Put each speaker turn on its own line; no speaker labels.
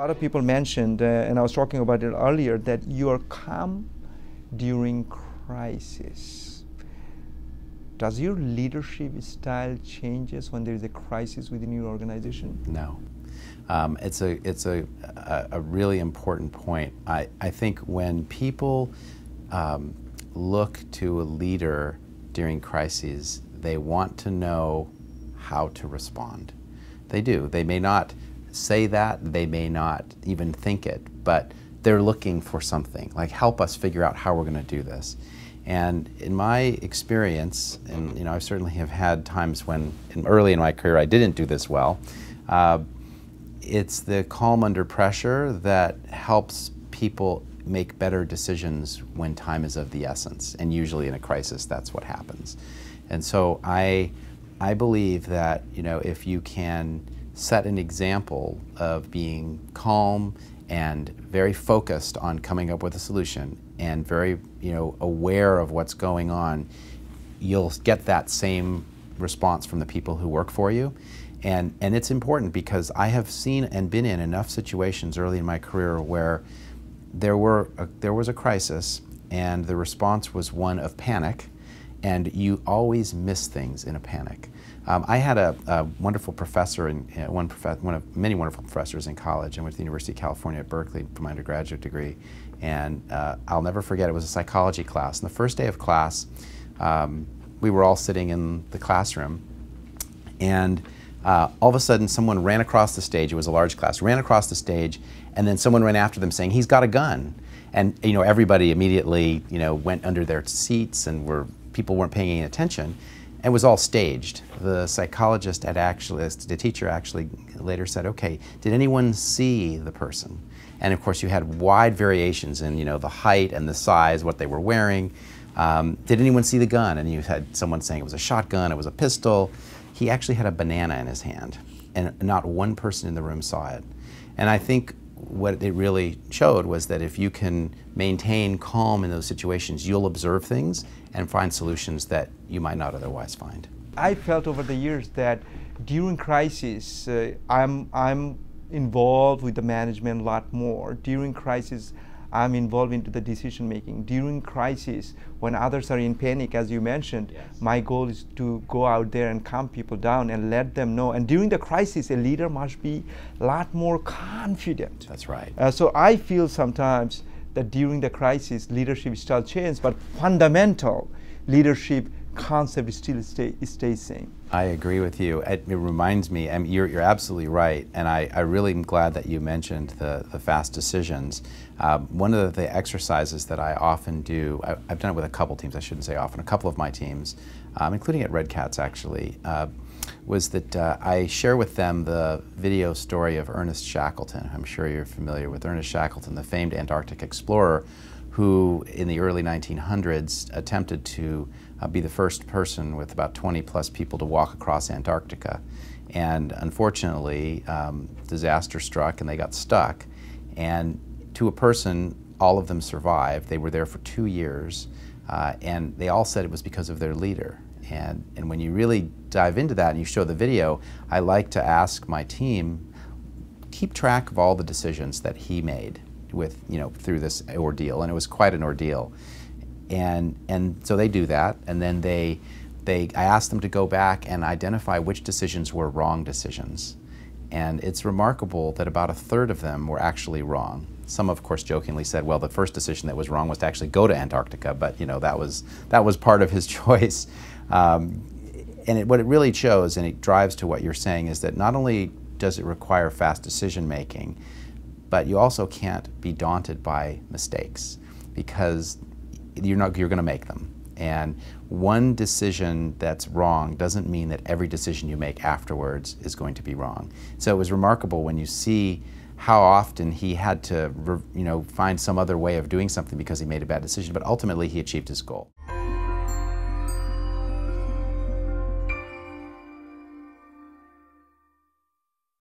lot of people mentioned, and I was talking about it earlier, that you are calm during crisis. Does your leadership style changes when there is a crisis within your organization?
No. It's a really important point. I think when people look to a leader during crises, they want to know how to respond. They do. They may not say that, they may not even think it, but they're looking for something, like help us figure out how we're going to do this. And in my experience, and I certainly have had times when early in my career I didn't do this well, it's the calm under pressure that helps people make better decisions when time is of the essence, and usually in a crisis that's what happens. And so I believe that if you can set an example of being calm and very focused on coming up with a solution and very aware of what's going on, you'll get that same response from the people who work for you. And it's important because I have seen and been in enough situations early in my career where there was a crisis and the response was one of panic, and you always miss things in a panic. I had a wonderful professor, one of many wonderful professors in college. I went to the University of California at Berkeley for my undergraduate degree, and I'll never forget, it was a psychology class. And the first day of class, we were all sitting in the classroom, and all of a sudden someone ran across the stage. It was a large class, ran across the stage, and then someone ran after them saying, "He's got a gun." And everybody immediately went under their seats, and people weren't paying any attention. It was all staged. The psychologist the teacher actually later said, "Okay, did anyone see the person?" And of course you had wide variations in the height and the size, what they were wearing. Did anyone see the gun? And you had someone saying it was a shotgun, it was a pistol. He actually had a banana in his hand, and not one person in the room saw it. And I think what it really showed was that if you can maintain calm in those situations, you'll observe things and find solutions that you might not otherwise find.
I felt over the years that during crisis, I'm involved with the management a lot more. During crisis, I'm involved into the decision making. During crisis, when others are in panic, as you mentioned, yes, my goal is to go out there and calm people down and let them know. And during the crisis, a leader must be a lot more confident.
That's right.
So I feel sometimes that during the crisis, leadership style changes, but fundamental leadership concept still stays same.
I agree with you. It reminds me, you're absolutely right, and I really am glad that you mentioned the fast decisions. One of the exercises that I often do, I've done it with a couple teams, I shouldn't say often, a couple of my teams, including at Redcats actually, was that I share with them the video story of Ernest Shackleton. I'm sure you're familiar with Ernest Shackleton, the famed Antarctic explorer, who in the early 1900s attempted to be the first person with about 20+ people to walk across Antarctica. And unfortunately, disaster struck and they got stuck. And to a person, all of them survived. They were there for 2 years, and they all said it was because of their leader. And when you really dive into that and you show the video, I like to ask my team, keep track of all the decisions that he made through this ordeal, and it was quite an ordeal. And so they do that, and then I asked them to go back and identify which decisions were wrong decisions. And it's remarkable that about 1/3 of them were actually wrong. Some, of course, jokingly said, well, the first decision that was wrong was to actually go to Antarctica, but that was part of his choice. And what it really shows, and it drives to what you're saying, is that not only does it require fast decision making, but you also can't be daunted by mistakes, because you're going to make them. And one decision that's wrong doesn't mean that every decision you make afterwards is going to be wrong. So it was remarkable when you see how often he had to find some other way of doing something because he made a bad decision, but ultimately he achieved his goal.